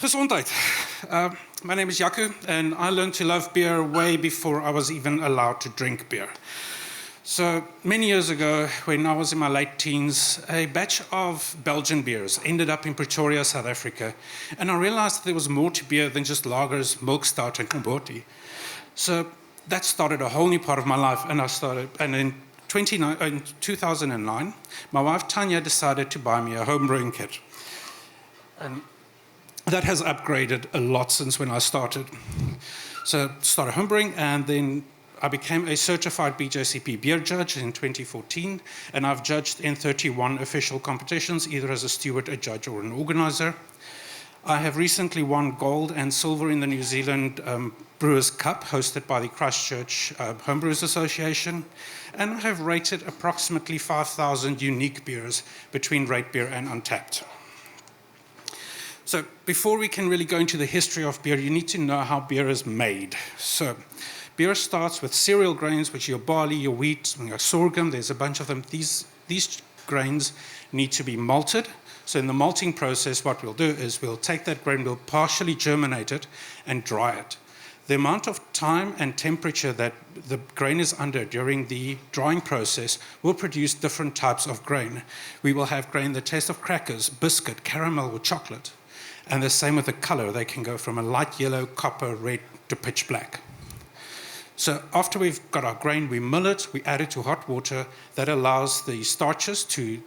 Gesondheid. My name is Jaco, and I learned to love beer way before I was even allowed to drink beer. So many years ago, when I was in my late teens, a batch of Belgian beers ended up in Pretoria, South Africa, and I realized that there was more to beer than just lagers, milk stout, and kombucha. So that started a whole new part of my life, and in 2009, my wife Tanya decided to buy me a home brewing kit. And that has upgraded a lot since when I started. So I started homebrewing, and then I became a certified BJCP beer judge in 2014, and I've judged in 31 official competitions, either as a steward, a judge, or an organizer. I have recently won gold and silver in the New Zealand Brewers' Cup, hosted by the Christchurch Homebrewers Association, and I have rated approximately 5,000 unique beers between Rate Beer and Untapped. So before we can really go into the history of beer, you need to know how beer is made. So beer starts with cereal grains, which are your barley, your wheat, your sorghum. There's a bunch of them. These grains need to be malted. So in the malting process, what we'll do is we'll take that grain, we'll partially germinate it and dry it. The amount of time and temperature that the grain is under during the drying process will produce different types of grain. We will have grain that tastes of crackers, biscuit, caramel, or chocolate. And the same with the color. They can go from a light yellow, copper, red to pitch black. So after we've got our grain, we mill it, we add it to hot water. That allows the starches to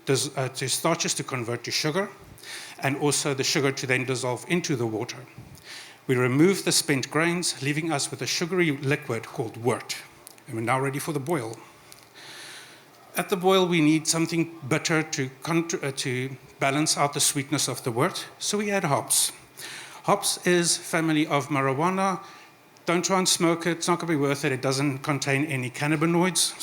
convert to sugar, and also the sugar to then dissolve into the water. We remove the spent grains, leaving us with a sugary liquid called wort. And we're now ready for the boil. At the boil, we need something bitter to balance out the sweetness of the wort, so we add hops. Hops is family of marijuana. Don't try and smoke it. It's not going to be worth it. It doesn't contain any cannabinoids.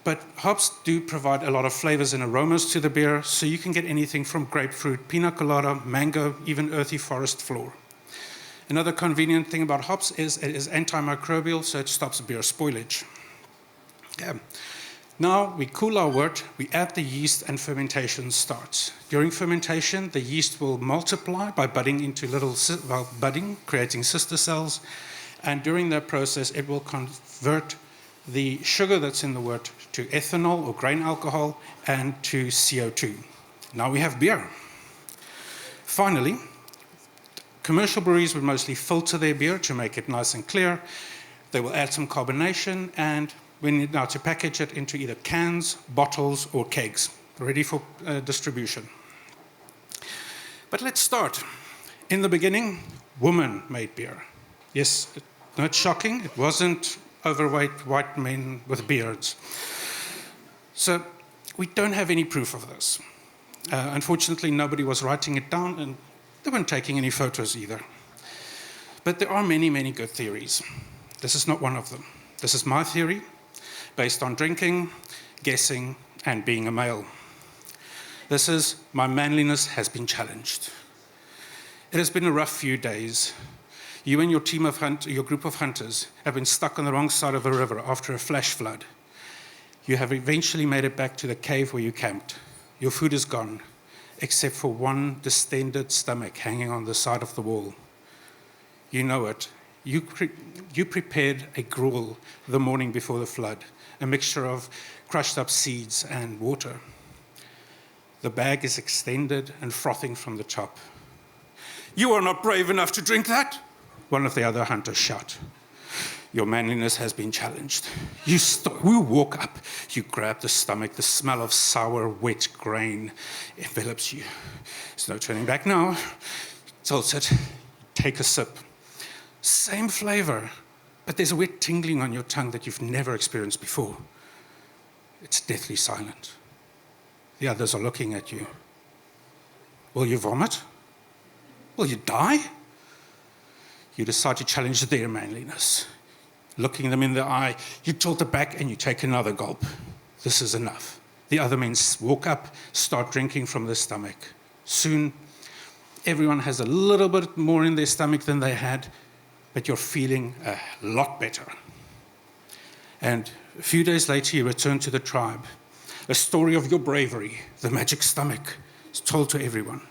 But hops do provide a lot of flavors and aromas to the beer, so you can get anything from grapefruit, pina colada, mango, even earthy forest floor. Another convenient thing about hops is it is antimicrobial, so it stops beer spoilage. Yeah. Now we cool our wort, we add the yeast, and fermentation starts. During fermentation, the yeast will multiply by budding, creating sister cells. And during that process, it will convert the sugar that's in the wort to ethanol or grain alcohol and to CO2. Now we have beer. Finally, commercial breweries would mostly filter their beer to make it nice and clear. They will add some carbonation, and we need now to package it into either cans, bottles, or kegs, ready for distribution. But let's start. In the beginning, women made beer. Yes, not shocking, it wasn't overweight white men with beards. So we don't have any proof of this. Unfortunately, nobody was writing it down, and they weren't taking any photos either. But there are many, many good theories. This is not one of them. This is my theory, based on drinking, guessing, and being a male. This is my manliness has been challenged. It has been a rough few days. You and your your group of hunters have been stuck on the wrong side of a river after a flash flood. You have eventually made it back to the cave where you camped. Your food is gone, except for one distended stomach hanging on the side of the wall. You know it. You prepared a gruel the morning before the flood, a mixture of crushed up seeds and water. The bag is extended and frothing from the top. "You are not brave enough to drink that," one of the other hunters shouted. "Your manliness has been challenged. You walk up, you grab the stomach, the smell of sour, wet grain envelops you. There's no turning back now. Tilt it, take a sip. Same flavor, but there's a weird tingling on your tongue that you've never experienced before. It's deathly silent. The others are looking at you. Will you vomit? Will you die?" You decide to challenge their manliness. Looking them in the eye, you tilt it back and you take another gulp. This is enough. The other men walk up, start drinking from their stomach. Soon, everyone has a little bit more in their stomach than they had, but you're feeling a lot better. And a few days later, you return to the tribe. A story of your bravery, the magic stomach, is told to everyone.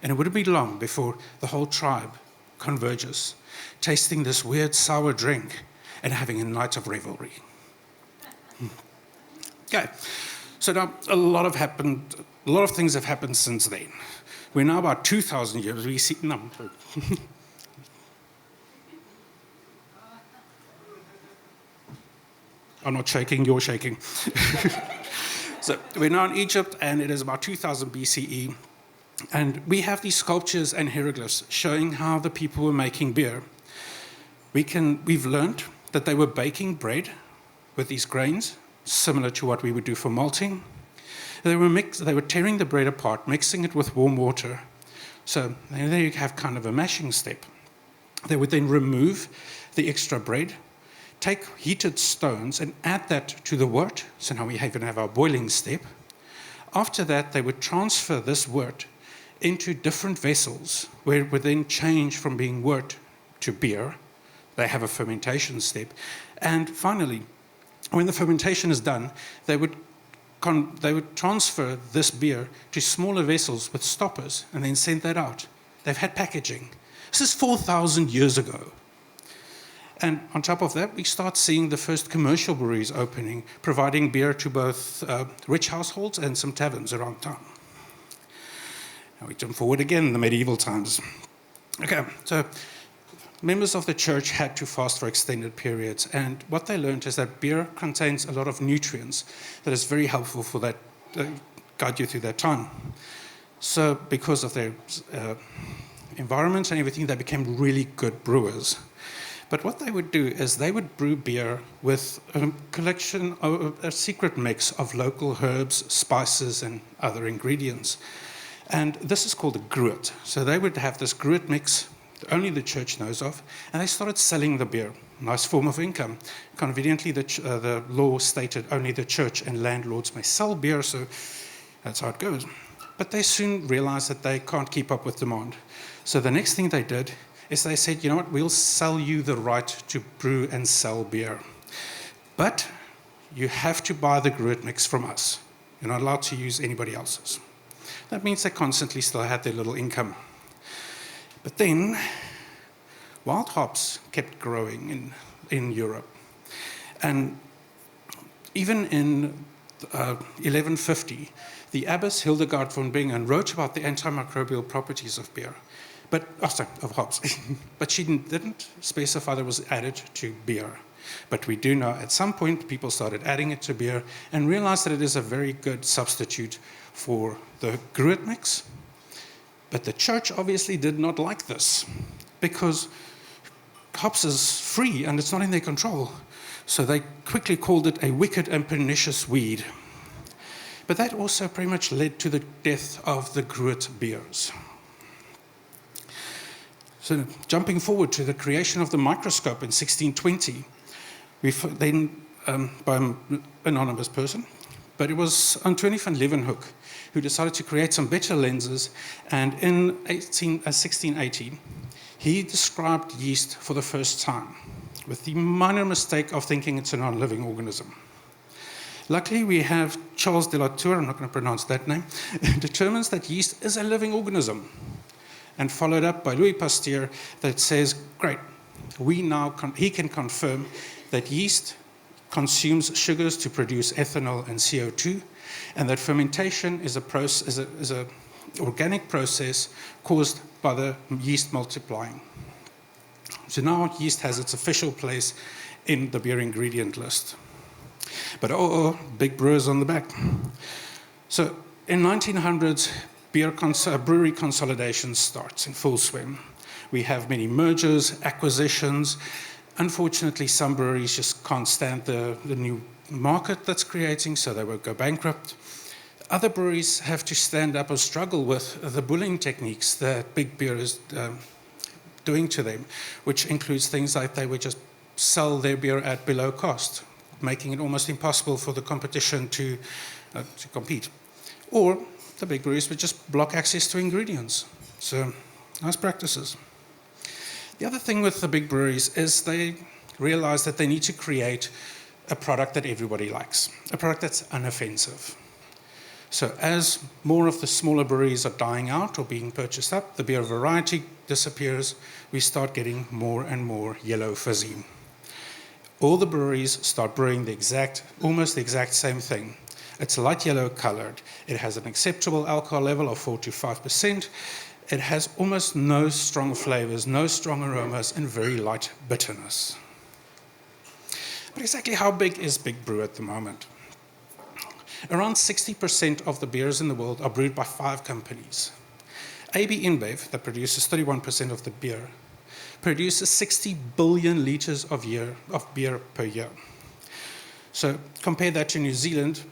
And it wouldn't be long before the whole tribe converges, tasting this weird sour drink and having a night of revelry. Okay, so now a lot of things have happened since then. We're now about 2,000 years. We see, no. I'm not shaking, you're shaking. So we're now in Egypt, and it is about 2000 BCE. And we have these sculptures and hieroglyphs showing how the people were making beer. We've learned that they were baking bread with these grains, similar to what we would do for malting. They were tearing the bread apart, mixing it with warm water. So there you have kind of a mashing step. They would then remove the extra bread, take heated stones and add that to the wort. So now we even have our boiling step. After that, they would transfer this wort into different vessels, where it would then change from being wort to beer. They have a fermentation step. And finally, when the fermentation is done, they would transfer this beer to smaller vessels with stoppers and then send that out. They've had packaging. This is 4,000 years ago. And on top of that, we start seeing the first commercial breweries opening, providing beer to both rich households and some taverns around town. Now we jump forward again in the medieval times. Okay, so members of the church had to fast for extended periods, and what they learned is that beer contains a lot of nutrients that is very helpful for that, guide you through that time. So because of their environment and everything, they became really good brewers. But what they would do is they would brew beer with a secret mix of local herbs, spices, and other ingredients. And this is called a gruit. So they would have this gruit mix that only the church knows of, and they started selling the beer. Nice form of income. Conveniently, the law stated only the church and landlords may sell beer, so that's how it goes. But they soon realized that they can't keep up with demand. So the next thing they did is they said, you know what, we'll sell you the right to brew and sell beer. But you have to buy the gruit mix from us. You're not allowed to use anybody else's. That means they constantly still had their little income. But then, wild hops kept growing in Europe. And even in 1150, the abbess Hildegard von Bingen wrote about the antimicrobial properties of beer. Of hops. But she didn't specify that it was added to beer. But we do know at some point people started adding it to beer and realized that it is a very good substitute for the gruit mix. But the church obviously did not like this because hops is free and it's not in their control. So they quickly called it a wicked and pernicious weed. But that also pretty much led to the death of the gruit beers. So jumping forward to the creation of the microscope in 1620, by an anonymous person, but it was Antoine van Leeuwenhoek who decided to create some better lenses, and in 1618, he described yeast for the first time, with the minor mistake of thinking it's a non-living organism. Luckily, we have Charles de la Tour, I'm not going to pronounce that name, determines that yeast is a living organism, and followed up by Louis Pasteur that says, great, he can confirm that yeast consumes sugars to produce ethanol and CO2, and that fermentation is an organic process caused by the yeast multiplying. So now yeast has its official place in the beer ingredient list. But big brewers on the back. So in 1900s, brewery consolidation starts in full swing. We have many mergers, acquisitions. Unfortunately, some breweries just can't stand the new market that's creating, so they will go bankrupt. Other breweries have to stand up or struggle with the bullying techniques that big beer is doing to them, which includes things like they would just sell their beer at below cost, making it almost impossible for the competition to compete. Or the big breweries would just block access to ingredients. So, nice practices. The other thing with the big breweries is they realize that they need to create a product that everybody likes, a product that's unoffensive. So as more of the smaller breweries are dying out or being purchased up, the beer variety disappears, we start getting more and more yellow fizzy. All the breweries start brewing almost the exact same thing. It's light yellow colored. It has an acceptable alcohol level of 4 to 5%. It has almost no strong flavors, no strong aromas, and very light bitterness. But exactly how big is Big Brew at the moment? Around 60% of the beers in the world are brewed by 5 companies. AB InBev, that produces 31% of the beer, produces 60 billion liters of beer per year. So compare that to New Zealand,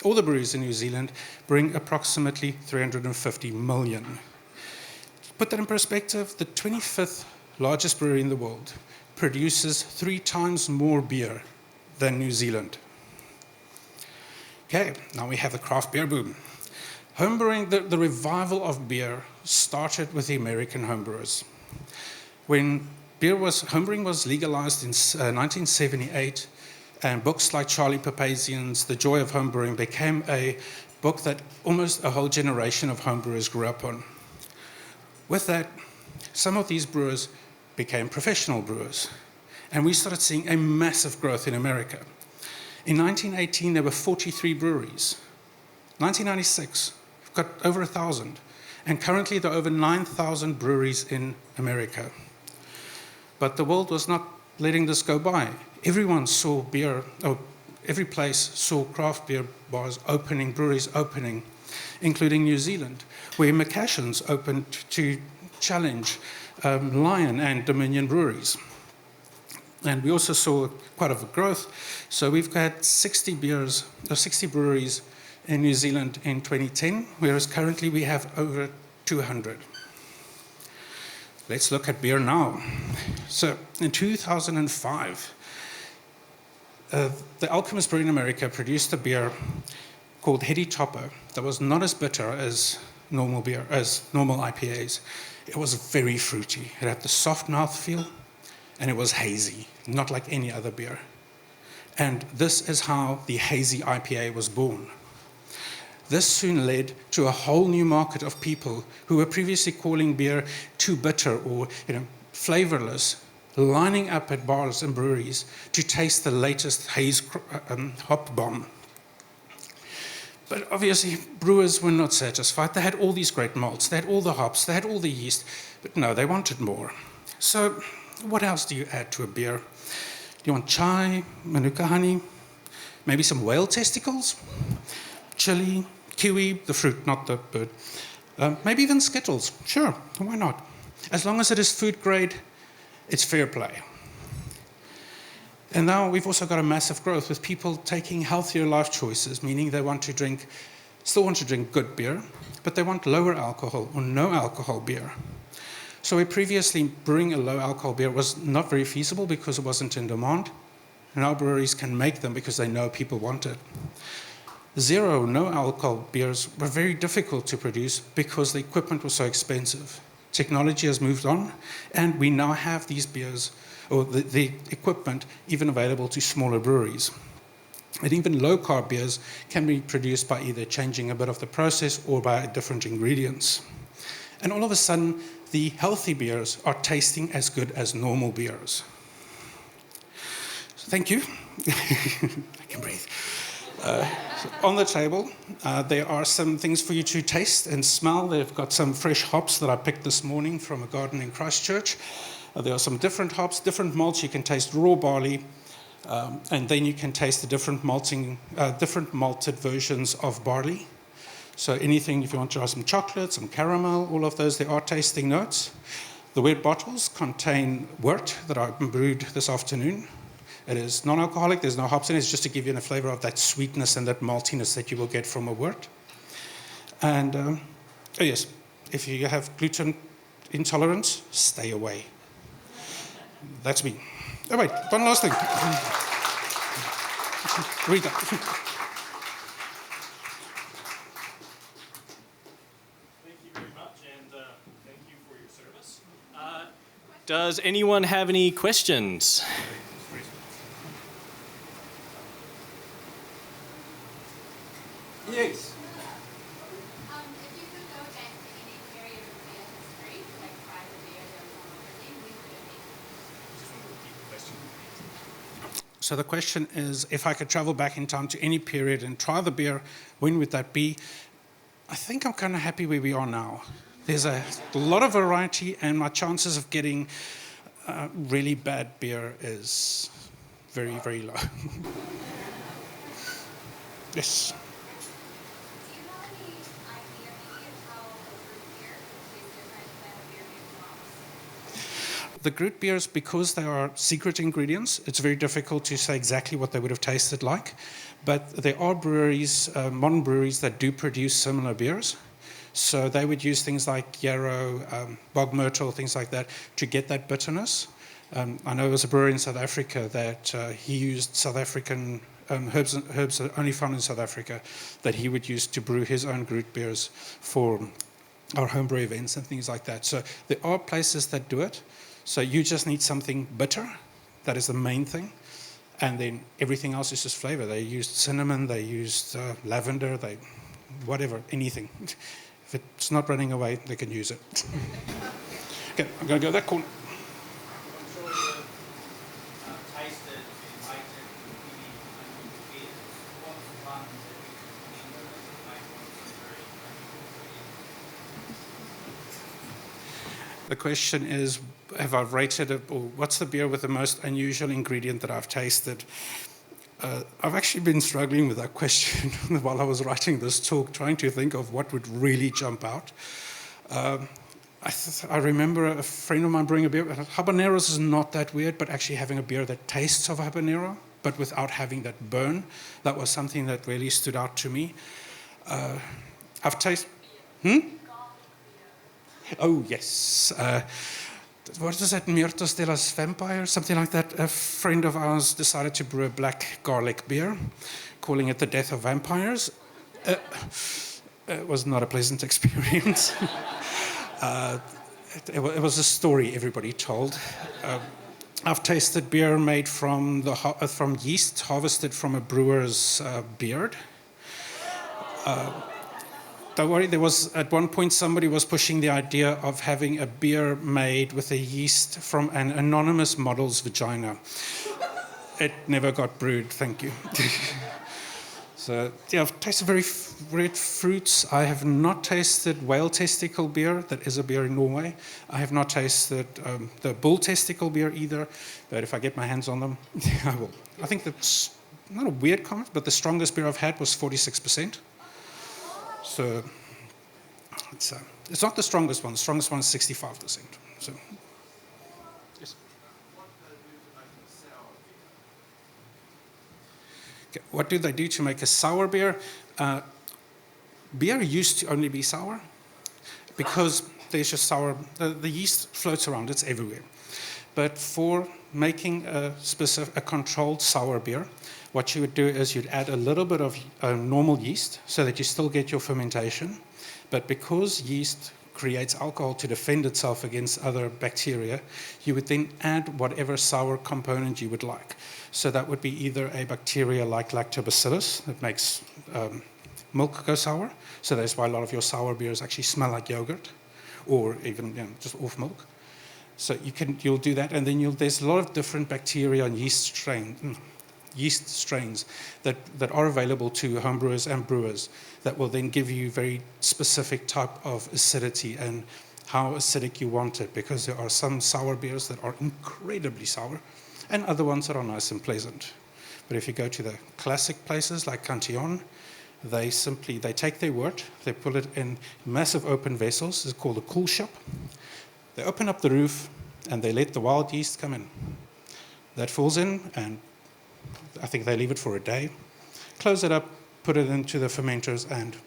all the breweries in New Zealand bring approximately 350 million. To put that in perspective, the 25th largest brewery in the world produces 3 times more beer than New Zealand. Okay, now we have the craft beer boom. Homebrewing, the revival of beer started with the American homebrewers. When homebrewing was legalized in 1978, and books like Charlie Papazian's The Joy of Homebrewing became a book that almost a whole generation of homebrewers grew up on. With that, some of these brewers became professional brewers, and we started seeing a massive growth in America. In 1918, there were 43 breweries. 1996, we've got over 1,000, and currently there are over 9,000 breweries in America. But the world was not letting this go by. Everyone saw every place saw craft beer bars opening, breweries opening, including New Zealand, where McCashin's opened to challenge Lion and Dominion breweries. And we also saw quite a bit of growth. So we've got 60 breweries in New Zealand in 2010, whereas currently we have over 200. Let's look at beer now. So in 2005, the Alchemist Brewery in America produced a beer called Heady Topper that was not as bitter as normal IPAs. It was very fruity. It had the soft mouthfeel, and it was hazy, not like any other beer. And this is how the hazy IPA was born. This soon led to a whole new market of people who were previously calling beer too bitter or flavorless, lining up at bars and breweries to taste the latest haze hop bomb. But obviously, brewers were not satisfied. They had all these great malts, they had all the hops, they had all the yeast, but no, they wanted more. So what else do you add to a beer? Do you want chai, manuka honey, maybe some whale testicles, chili, kiwi, the fruit, not the bird. Maybe even Skittles. Sure, why not? As long as it is food grade, it's fair play. And now we've also got a massive growth with people taking healthier life choices, meaning they still want to drink good beer, but they want lower alcohol or no alcohol beer. So where previously brewing a low alcohol beer was not very feasible because it wasn't in demand, now breweries can make them because they know people want it. Zero, no alcohol beers were very difficult to produce because the equipment was so expensive. Technology has moved on, and we now have these beers, or the equipment, even available to smaller breweries. And even low-carb beers can be produced by either changing a bit of the process or by different ingredients. And all of a sudden, the healthy beers are tasting as good as normal beers. So thank you. I can breathe. On the table, there are some things for you to taste and smell. They've got some fresh hops that I picked this morning from a garden in Christchurch. There are some different hops, different malts. You can taste raw barley, and then you can taste the different malted versions of barley. So anything, if you want to try some chocolate, some caramel, all of those, there are tasting notes. The wet bottles contain wort that I brewed this afternoon. It is non-alcoholic, there's no hops in it, it's just to give you a flavor of that sweetness and that maltiness that you will get from a wort. And, oh yes, if you have gluten intolerance, stay away. That's me. Oh wait, one last thing. Read that. Thank you very much, and thank you for your service. Does anyone have any questions? Yes. If you could go back to any period of beer history, like prior to beer, there was no other thing, when would it be? Just want to repeat the question. So the question is, if I could travel back in time to any period and try the beer, when would that be? I think I'm kind of happy where we are now. There's a lot of variety, and my chances of getting really bad beer is very, very low. Yes. Do you have any idea maybe of how a root beer is different than a beer made from hops? The Groot beers, because they are secret ingredients, it's very difficult to say exactly what they would have tasted like. But there are breweries, modern breweries, that do produce similar beers. So they would use things like yarrow, bog myrtle, things like that, to get that bitterness. I know there was a brewery in South Africa that he used South African herbs that are only found in South Africa, that he would use to brew his own Groot beers for our homebrew events and things like that. So there are places that do it. So you just need something bitter. That is the main thing. And then everything else is just flavor. They used cinnamon, they used lavender, whatever, anything. If it's not running away, they can use it. Okay, I'm going to go that corner. I'm sure you've tasted and rated many unusual beers. What's the one that you can remember that made one very unusual for you? The question is, have I rated it, or what's the beer with the most unusual ingredient that I've tasted? I've actually been struggling with that question while I was writing this talk, trying to think of what would really jump out. I remember a friend of mine brewing a beer. Habaneros is not that weird, but actually having a beer that tastes of habanero, but without having that burn, that was something that really stood out to me. I've tasted... Oh, yes. What is that, Myrtos de las Vampires, something like that? A friend of ours decided to brew a black garlic beer, calling it the Death of Vampires. It was not a pleasant experience. It was a story everybody told. I've tasted beer made from yeast harvested from a brewer's beard. Don't worry, there was at one point somebody was pushing the idea of having a beer made with a yeast from an anonymous model's vagina. It never got brewed, thank you. So, yeah, I've tasted very red fruits. I have not tasted whale testicle beer. That is a beer in Norway. I have not tasted the bull testicle beer either, but if I get my hands on them, I will. I think that's not a weird comment, but the strongest beer I've had was 46%. So it's not the strongest one. The strongest one is 65%. So, yes. Okay, what do they do to make a sour beer? Beer used to only be sour because there's just sour. The yeast floats around. It's everywhere. But for making a controlled sour beer, what you would do is you'd add a little bit of normal yeast so that you still get your fermentation. But because yeast creates alcohol to defend itself against other bacteria, you would then add whatever sour component you would like. So that would be either a bacteria like lactobacillus that makes milk go sour. So that's why a lot of your sour beers actually smell like yogurt, or even just off milk. So you'll do that, and then there's a lot of different bacteria and yeast strains that are available to homebrewers and brewers that will then give you very specific type of acidity and how acidic you want it, because there are some sour beers that are incredibly sour and other ones that are nice and pleasant. But if you go to the classic places like Cantillon, they take their wort, they put it in massive open vessels. It's called a cool shop. They open up the roof and they let the wild yeast come in. That falls in, and I think they leave it for a day, close it up, put it into the fermenters, and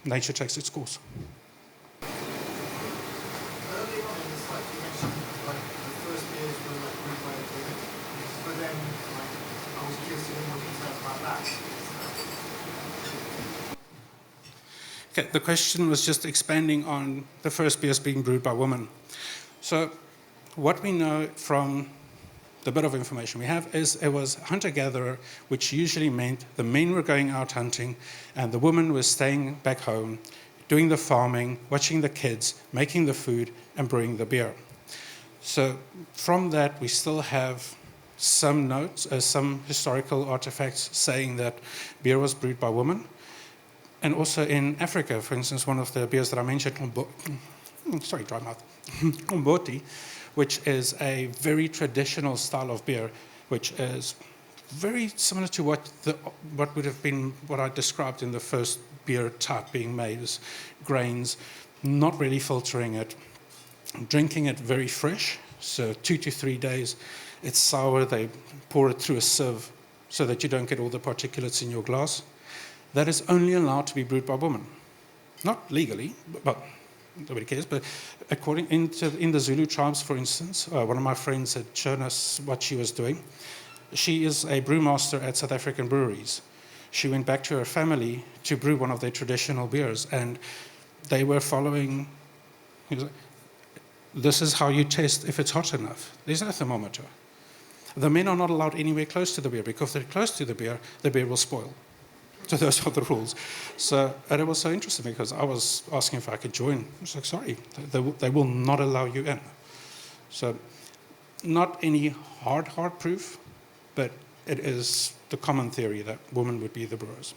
nature takes its course. Early on in the site, you mentioned the first beers were brewed by a beer, but then I was curious to hear more details about that. Okay, the question was just expanding on the first beers being brewed by women. So what we know from the bit of information we have is it was hunter-gatherer, which usually meant the men were going out hunting and the woman was staying back home, doing the farming, watching the kids, making the food, and brewing the beer. So from that, we still have some notes, some historical artifacts saying that beer was brewed by women. And also in Africa, for instance, one of the beers that I mentioned, dry mouth, Mboti, which is a very traditional style of beer, which is very similar to what would have been what I described in the first beer type being made, is grains, not really filtering it, drinking it very fresh, so 2 to 3 days. It's sour, they pour it through a sieve so that you don't get all the particulates in your glass. That is only allowed to be brewed by women. Not legally, but nobody cares, but in the Zulu tribes, for instance, one of my friends had shown us what she was doing. She is a brewmaster at South African breweries. She went back to her family to brew one of their traditional beers, and they were following, this is how you test if it's hot enough. There's no thermometer. The men are not allowed anywhere close to the beer, because if they're close to the beer will spoil. So those are the rules. So, and it was so interesting because I was asking if I could join. I was like, sorry, they will not allow you in. So not any hard proof, but it is the common theory that women would be the brewers.